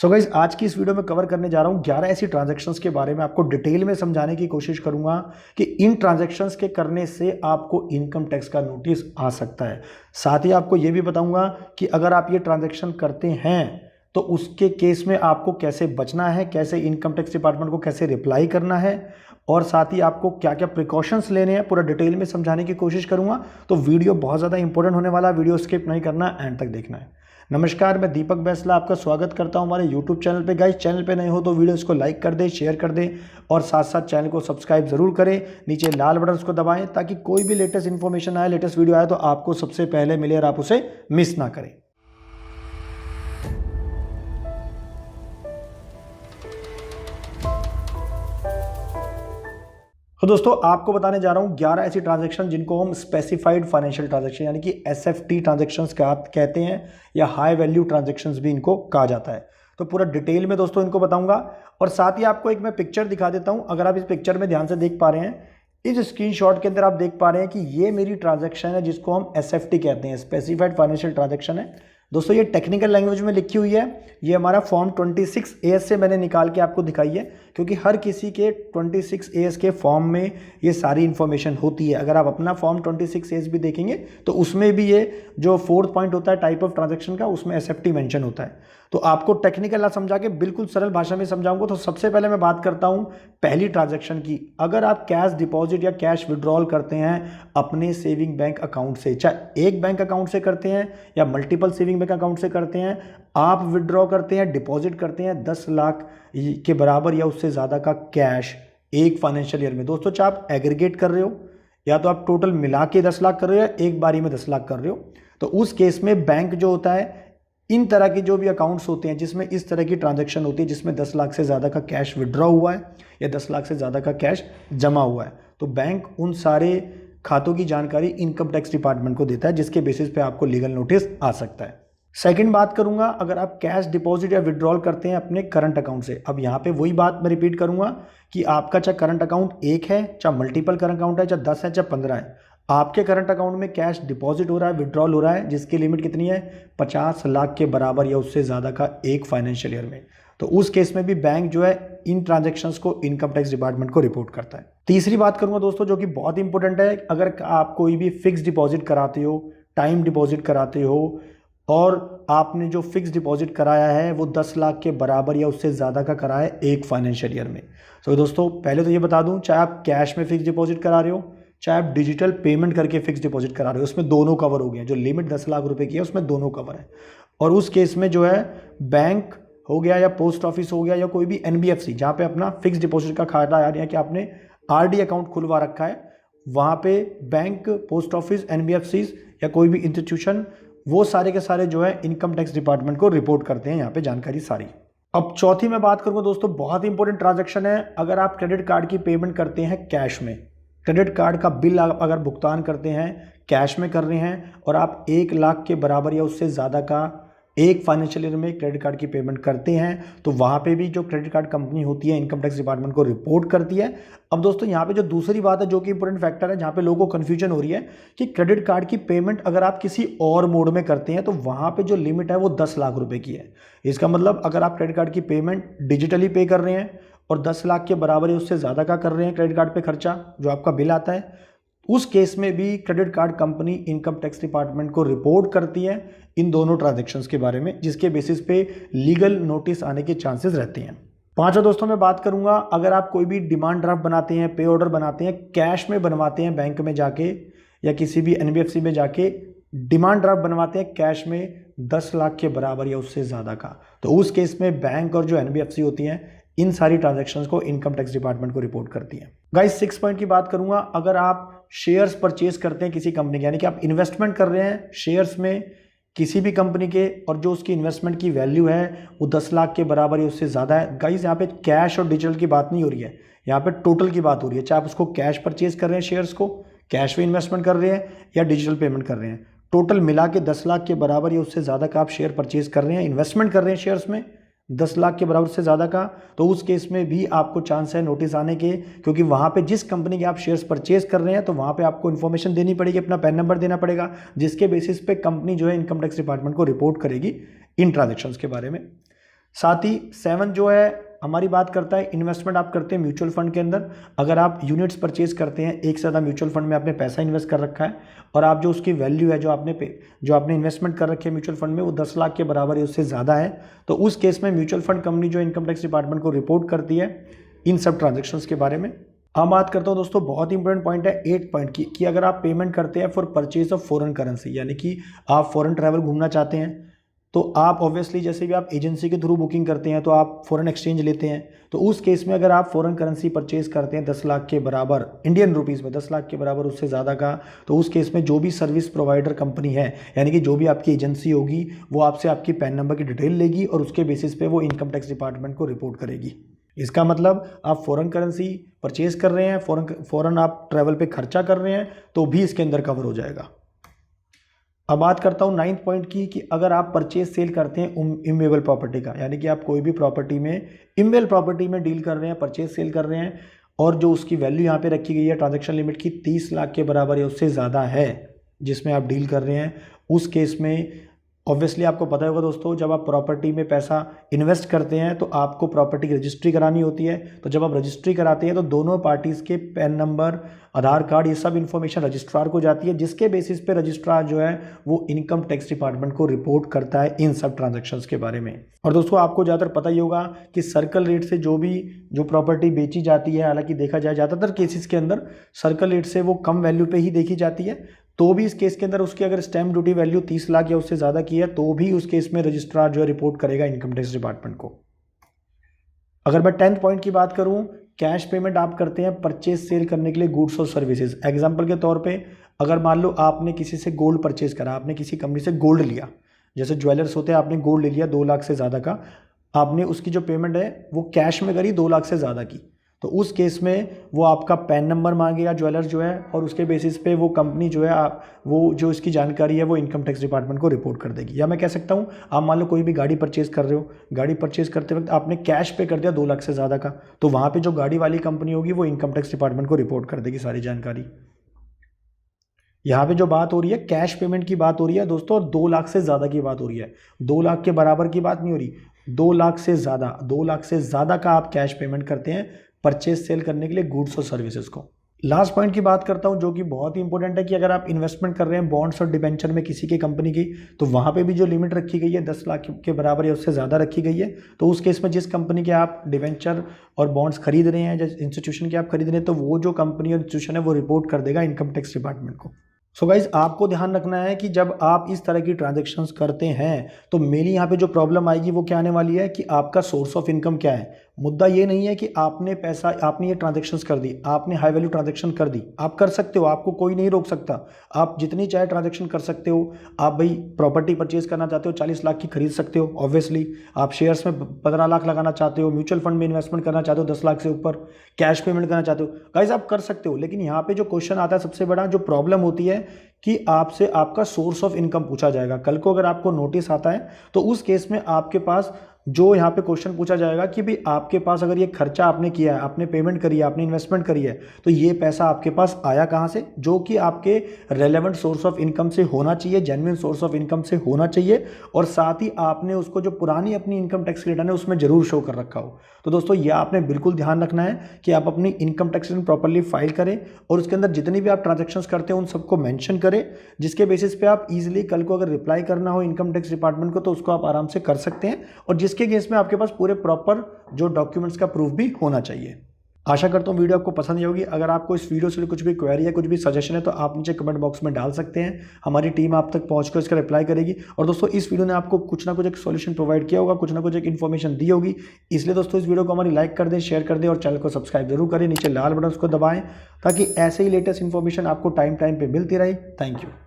So guys, आज की इस वीडियो में कवर करने जा रहा हूँ 11 ऐसी ट्रांजैक्शंस के बारे में। आपको डिटेल में समझाने की कोशिश करूंगा कि इन ट्रांजैक्शंस के करने से आपको इनकम टैक्स का नोटिस आ सकता है। साथ ही आपको ये भी बताऊंगा कि अगर आप ये ट्रांजैक्शन करते हैं तो उसके केस में आपको कैसे बचना है, कैसे इनकम टैक्स डिपार्टमेंट को कैसे रिप्लाई करना है, और साथ ही आपको क्या क्या प्रिकॉशंस लेने हैं, पूरा डिटेल में समझाने की कोशिश करूंगा। तो वीडियो बहुत ज़्यादा इंपॉर्टेंट होने वाला, वीडियो स्किप नहीं करना, एंड तक देखना है। नमस्कार, मैं दीपक बैसला आपका स्वागत करता हूं हमारे YouTube चैनल पे। गाइस, चैनल पे नए हो तो वीडियोस को लाइक कर दें, शेयर कर दें और साथ साथ चैनल को सब्सक्राइब जरूर करें। नीचे लाल बटन को दबाएं ताकि कोई भी लेटेस्ट इन्फॉर्मेशन आए, लेटेस्ट वीडियो आए तो आपको सबसे पहले मिले और आप उसे मिस ना करें। तो दोस्तों, आपको बताने जा रहा हूं 11 ऐसी ट्रांजैक्शन जिनको हम स्पेसिफाइड फाइनेंशियल ट्रांजैक्शन यानी कि एसएफटी ट्रांजैक्शंस कहते हैं, या हाई वैल्यू ट्रांजैक्शंस भी इनको कहा जाता है। तो पूरा डिटेल में दोस्तों इनको बताऊंगा, और साथ ही आपको एक मैं पिक्चर दिखा देता हूं। अगर आप इस पिक्चर में ध्यान से देख पा रहे हैं, इस स्क्रीनशॉट के अंदर आप देख पा रहे हैं कि ये मेरी ट्रांजैक्शन है जिसको हम एसएफटी कहते हैं, स्पेसिफाइड फाइनेंशियल ट्रांजैक्शन है। दोस्तों, ये टेक्निकल लैंग्वेज में लिखी हुई है। ये हमारा फॉर्म 26A से मैंने निकाल के आपको दिखाई है, क्योंकि हर किसी के 26A के फॉर्म में ये सारी इन्फॉर्मेशन होती है। अगर आप अपना फॉर्म 26A भी देखेंगे तो उसमें भी ये जो 4th पॉइंट होता है टाइप ऑफ ट्रांजैक्शन का, उसमें एसएफटी मेंशन होता है। तो आपको टेक्निकल ना समझा के बिल्कुल सरल भाषा में समझाऊंगा। तो सबसे पहले मैं बात करता हूं पहली ट्रांजैक्शन की। अगर आप कैश डिपॉजिट या कैश विड्रॉल करते हैं अपने सेविंग बैंक अकाउंट से, चाहे एक बैंक अकाउंट से करते हैं या मल्टीपल सेविंग बैंक अकाउंट से करते हैं, आप विड्रॉ करते हैं, डिपॉजिट करते हैं 10 लाख के बराबर या उससे ज़्यादा का कैश एक फाइनेंशियल ईयर में। दोस्तों, चाहे आप एग्रीगेट कर रहे हो या तो आप टोटल मिला के 10 लाख कर रहे हो या एक बारी में 10 लाख कर रहे हो, तो उस केस में बैंक जो होता है, इन तरह के जो भी अकाउंट्स होते हैं जिसमें इस तरह की ट्रांजैक्शन होती है, जिसमें 10 लाख से ज़्यादा का कैश विड्रॉ हुआ है या 10 लाख से ज़्यादा का कैश जमा हुआ है, तो बैंक उन सारे खातों की जानकारी इनकम टैक्स डिपार्टमेंट को देता है, जिसके बेसिस पे आपको लीगल नोटिस आ सकता है। सेकंड बात करूंगा, अगर आप कैश डिपॉजिट या विड्रॉल करते हैं अपने करंट अकाउंट से। अब यहाँ पे वही बात मैं रिपीट करूंगा कि आपका चाहे करंट अकाउंट एक है, चाहे मल्टीपल करंट अकाउंट है, चाहे 10 है, चाहे 15 है, आपके करंट अकाउंट में कैश डिपॉजिट हो रहा है, विड्रॉल हो रहा है, जिसकी लिमिट कितनी है 50 लाख के बराबर या उससे ज़्यादा का एक फाइनेंशियल ईयर में, तो उस केस में भी बैंक जो है इन ट्रांजैक्शंस को इनकम टैक्स डिपार्टमेंट को रिपोर्ट करता है। तीसरी बात करूंगा दोस्तों, जो कि बहुत इंपॉर्टेंट है, अगर आप कोई भी फिक्स डिपॉजिट कराते हो, टाइम डिपॉजिट कराते हो, और आपने जो फिक्स डिपॉजिट कराया है वो 10 लाख के बराबर या उससे ज़्यादा का कराया है एक फाइनेंशियल ईयर में। तो दोस्तों, पहले तो ये बता दूं, चाहे आप कैश में फिक्स डिपॉजिट करा रहे हो, चाहे आप डिजिटल पेमेंट करके फिक्स डिपॉजिट करा रहे हो, उसमें दोनों कवर हो गए। जो लिमिट 10 लाख रुपए की है उसमें दोनों कवर है। और उस केस में जो है बैंक हो गया या पोस्ट ऑफिस हो गया या कोई भी एनबीएफसी जहाँ पे अपना फिक्स डिपॉजिट का खाता है, यानी कि आपने आरडी अकाउंट खुलवा रखा है, वहाँ पे बैंक, पोस्ट ऑफिस, एनबीएफसी या कोई भी इंस्टीट्यूशन, वो सारे के सारे जो है इनकम टैक्स डिपार्टमेंट को रिपोर्ट करते हैं यहाँ पे जानकारी सारी। अब चौथी मैं बात करूँगा दोस्तों, बहुत इंपॉर्टेंट ट्रांजैक्शन है। अगर आप क्रेडिट कार्ड की पेमेंट करते हैं कैश में, क्रेडिट कार्ड का बिल आप अगर भुगतान करते हैं कैश में कर रहे हैं, और आप 1 लाख के बराबर या उससे ज़्यादा का एक फाइनेंशियल ईयर में क्रेडिट कार्ड की पेमेंट करते हैं, तो वहाँ पे भी जो क्रेडिट कार्ड कंपनी होती है इनकम टैक्स डिपार्टमेंट को रिपोर्ट करती है। अब दोस्तों, यहाँ पे जो दूसरी बात है, जो कि इंपॉर्टेंट फैक्टर है, जहाँ पे लोगों को कन्फ्यूजन हो रही है कि क्रेडिट कार्ड की पेमेंट अगर आप किसी और मोड में करते हैं तो वहाँ पे जो लिमिट है वो 10 लाख रुपए की है। इसका मतलब अगर आप क्रेडिट कार्ड की पेमेंट डिजिटली पे कर रहे हैं और 10 लाख के बराबर या उससे ज़्यादा का कर रहे हैं क्रेडिट कार्ड पे खर्चा, जो आपका बिल आता है, उस केस में भी credit card company income tax department को रिपोर्ट करती है इन दोनों ट्रांजैक्शंस के बारे में, जिसके बेसिस पे लीगल नोटिस आने के चांसेस रहते हैं। पांचवा दोस्तों, मैं बात करूंगा, अगर आप कोई भी डिमांड ड्राफ्ट बनाते हैं, पे ऑर्डर बनाते हैं, कैश में बनवाते हैं बैंक में जाके या किसी भी एनबीएफसी में जाके डिमांड ड्राफ्ट बनवाते हैं कैश में 10 लाख के बराबर या उससे ज़्यादा का, तो उस केस में बैंक और जो एनबीएफसी होती हैं इन सारी ट्रांजैक्शंस को इनकम टैक्स डिपार्टमेंट को रिपोर्ट करती है। गाइस, 6 पॉइंट की बात करूंगा, अगर आप शेयर्स परचेज करते हैं किसी कंपनी के, यानी कि आप इन्वेस्टमेंट कर रहे हैं शेयर्स में किसी भी कंपनी के, और जो उसकी इन्वेस्टमेंट की वैल्यू है वो 10 लाख के बराबर या उससे ज़्यादा है। गाइस, यहाँ पे कैश और डिजिटल की बात नहीं हो रही है, यहाँ पे टोटल की बात हो रही है। चाहे आप उसको कैश परचेज कर रहे हैं, शेयर्स को कैश में इन्वेस्टमेंट कर रहे हैं या डिजिटल पेमेंट कर रहे हैं, टोटल मिला के 10 लाख के बराबर या उससे ज़्यादा का आप शेयर परचेज कर रहे हैं, इन्वेस्टमेंट कर रहे हैं शेयर्स में 10 लाख के बराबर से ज़्यादा का, तो उस केस में भी आपको चांस है नोटिस आने के, क्योंकि वहाँ पे जिस कंपनी के आप शेयर्स परचेज कर रहे हैं तो वहाँ पे आपको इन्फॉर्मेशन देनी पड़ेगी, अपना पैन नंबर देना पड़ेगा, जिसके बेसिस पे कंपनी जो है इनकम टैक्स डिपार्टमेंट को रिपोर्ट करेगी इन ट्रांजैक्शंस के बारे में। साथ ही 7 जो है हमारी बात करता है इन्वेस्टमेंट आप करते हैं म्यूचुअल फंड के अंदर। अगर आप यूनिट्स परचेज करते हैं, एक से ज़्यादा म्यूचुअल फंड में आपने पैसा इन्वेस्ट कर रखा है और आप जो उसकी वैल्यू है जो आपने इन्वेस्टमेंट कर रखी है म्यूचुअल फंड में वो 10 लाख के बराबर है, उससे ज़्यादा है, तो उस केस में म्यूचुअल फंड कंपनी जो इनकम टैक्स डिपार्टमेंट को रिपोर्ट करती है इन सब ट्रांजेक्शन्स के बारे में। अब बात करता हूँ दोस्तों, बहुत ही इंपॉर्टेंट पॉइंट है 8 पॉइंट की, कि अगर आप पेमेंट करते हैं for purchase of foreign currency, यानी कि आप फॉरेन ट्रैवल घूमना चाहते हैं, तो आप ऑब्वियसली जैसे भी आप एजेंसी के थ्रू बुकिंग करते हैं तो आप फॉरेन एक्सचेंज लेते हैं, तो उस केस में अगर आप फॉरेन करेंसी परचेज करते हैं 10 लाख के बराबर इंडियन रुपीज़ में, 10 लाख के बराबर उससे ज़्यादा का, तो उस केस में जो भी सर्विस प्रोवाइडर कंपनी है, यानी कि जो भी आपकी एजेंसी होगी, वो आपसे आपकी पैन नंबर की डिटेल लेगी और उसके बेसिस पे वो इनकम टैक्स डिपार्टमेंट को रिपोर्ट करेगी। इसका मतलब आप फॉरेन करेंसी परचेज कर रहे हैं, फॉरेन आप ट्रैवल पे खर्चा कर रहे हैं, तो भी इसके अंदर कवर हो जाएगा। अब बात करता हूँ 9th पॉइंट की, कि अगर आप परचेज सेल करते हैं इमूवेबल प्रॉपर्टी का, यानी कि आप कोई भी प्रॉपर्टी में इमूवेबल प्रॉपर्टी में डील कर रहे हैं, परचेज सेल कर रहे हैं, और जो उसकी वैल्यू यहाँ पे रखी गई है ट्रांजैक्शन लिमिट की 30 लाख के बराबर या उससे ज़्यादा है जिसमें आप डील कर रहे हैं, उस केस में ऑब्वियसली आपको पता होगा दोस्तों, जब आप प्रॉपर्टी में पैसा इन्वेस्ट करते हैं तो आपको प्रॉपर्टी की रजिस्ट्री करानी होती है। तो जब आप रजिस्ट्री कराते हैं तो दोनों पार्टीज़ के पैन नंबर, आधार कार्ड, ये सब इन्फॉर्मेशन रजिस्ट्रार को जाती है, जिसके बेसिस पे रजिस्ट्रार जो है वो इनकम टैक्स डिपार्टमेंट को रिपोर्ट करता है इन सब ट्रांजैक्शंस के बारे में। और दोस्तों आपको ज़्यादातर पता ही होगा कि सर्कल रेट से जो प्रॉपर्टी बेची जाती है, हालांकि देखा जाए ज़्यादातर केसेस के अंदर सर्कल रेट से वो कम वैल्यू पे ही देखी जाती है, तो भी इस केस के अंदर उसकी अगर स्टैम्प ड्यूटी वैल्यू 30 लाख या उससे ज़्यादा की है तो भी उस केस में रजिस्ट्रार जो है रिपोर्ट करेगा इनकम टैक्स डिपार्टमेंट को। अगर मैं 10th पॉइंट की बात करूं, कैश पेमेंट आप करते हैं परचेज सेल करने के लिए गुड्स और सर्विसेज। एग्जांपल के तौर पे अगर मान लो आपने किसी से गोल्ड परचेज करा, आपने किसी कंपनी से गोल्ड लिया, जैसे ज्वेलर्स होते हैं, आपने गोल्ड ले लिया 2 लाख से ज़्यादा का, आपने उसकी जो पेमेंट है वो कैश में करी 2 लाख से ज़्यादा की, तो उस केस में वो आपका पैन नंबर मांगेगा ज्वेलर जो है, और उसके बेसिस पे वो कंपनी जो है वो जो इसकी जानकारी है वो इनकम टैक्स डिपार्टमेंट को रिपोर्ट कर देगी। या मैं कह सकता हूँ, आप मान लो कोई भी गाड़ी परचेज कर रहे हो, गाड़ी परचेज करते वक्त आपने कैश पे कर दिया 2 लाख से ज़्यादा का, तो वहाँ पे जो गाड़ी वाली कंपनी होगी वो इनकम टैक्स डिपार्टमेंट को रिपोर्ट कर देगी सारी जानकारी। यहाँ पे जो बात हो रही है कैश पेमेंट की बात हो रही है दोस्तों, और 2 लाख से ज़्यादा की बात हो रही है, 2 लाख के बराबर की बात नहीं हो रही, 2 लाख से ज़्यादा, 2 लाख से ज़्यादा का आप कैश पेमेंट करते हैं परचेज सेल करने के लिए गुड्स और सर्विसेज को। लास्ट पॉइंट की बात करता हूं जो कि बहुत ही इंपॉर्टेंट है, कि अगर आप इन्वेस्टमेंट कर रहे हैं बॉन्ड्स और डिबेंचर में किसी की कंपनी की, तो वहां पे भी जो लिमिट रखी गई है 10 लाख के बराबर या उससे ज़्यादा रखी गई है, तो उस केस में जिस कंपनी के आप डिबेंचर और बॉन्ड्स खरीद रहे हैं, जिस इंस्टीट्यूशन के आप खरीद रहे हैं, तो वो जो कंपनी और इंस्टीट्यूशन है वो रिपोर्ट कर देगा इनकम टैक्स डिपार्टमेंट को। सो गाइज आपको ध्यान रखना है कि जब आप इस तरह की ट्रांजेक्शन्स करते हैं तो मेरी यहाँ पे जो प्रॉब्लम आएगी वो क्या आने वाली है, कि आपका सोर्स ऑफ इनकम क्या है। मुद्दा ये नहीं है कि आपने ये ट्रांजेक्शन्स कर दी, आपने हाई वैल्यू ट्रांजेक्शन कर दी, आप कर सकते हो, आपको कोई नहीं रोक सकता, आप जितनी चाहे ट्रांजेक्शन कर सकते हो। आप भाई प्रॉपर्टी परचेज करना चाहते हो 40 लाख की खरीद सकते हो ऑब्वियसली, आप शेयर्स में 15 लाख लगाना चाहते हो, म्यूचुअल फंड में इन्वेस्टमेंट करना चाहते हो 10 लाख से ऊपर, कैश पेमेंट करना चाहते हो, गाइज आप कर सकते हो। लेकिन यहाँ पे जो क्वेश्चन आता है सबसे बड़ा जो प्रॉब्लम होती है कि आपसे आपका सोर्स ऑफ इनकम पूछा जाएगा। कल को अगर आपको नोटिस आता है तो उस केस में आपके पास जो यहाँ पे क्वेश्चन पूछा जाएगा कि भाई आपके पास अगर ये खर्चा आपने किया है, आपने पेमेंट करी है, आपने इन्वेस्टमेंट करी है, तो ये पैसा आपके पास आया कहाँ से, जो कि आपके रेलेवेंट सोर्स ऑफ इनकम से होना चाहिए, जेन्युइन सोर्स ऑफ इनकम से होना चाहिए, और साथ ही आपने उसको जो पुरानी अपनी इनकम टैक्स रिटर्न है उसमें जरूर शो कर रखा हो। तो दोस्तों ये आपने बिल्कुल ध्यान रखना है कि आप अपनी income tax return properly file करें और उसके अंदर जितनी भी आप ट्रांजेक्शन्स करते हैं उन सबको मेंशन करें, जिसके बेसिस पे आप इजीली कल को अगर रिप्लाई करना हो इनकम टैक्स डिपार्टमेंट को तो उसको आप आराम से कर सकते हैं, और जिसके केस में आपके पास पूरे प्रॉपर जो डॉक्यूमेंट्स का प्रूफ भी होना चाहिए। आशा करता हूँ वीडियो आपको पसंद आई होगी। अगर आपको इस वीडियो से कुछ भी क्वेरी है, कुछ भी सजेशन है, तो आप नीचे कमेंट बॉक्स में डाल सकते हैं, हमारी टीम आप तक पहुंचकर इसका रिप्लाई करेगी। और दोस्तों इस वीडियो ने आपको कुछ ना कुछ एक सॉल्यूशन प्रोवाइड किया होगा, कुछ ना कुछ एक इन्फॉर्मेशन दी होगी, इसलिए दोस्तों इस वीडियो को हमारी लाइक कर दें, शेयर कर दें और चैनल को सब्सक्राइब जरूर करें। नीचे लाल बटन उसको दबाएं ताकि ऐसे ही लेटेस्ट इन्फॉर्मेशन आपको टाइम पे मिलती रहे। Thank you.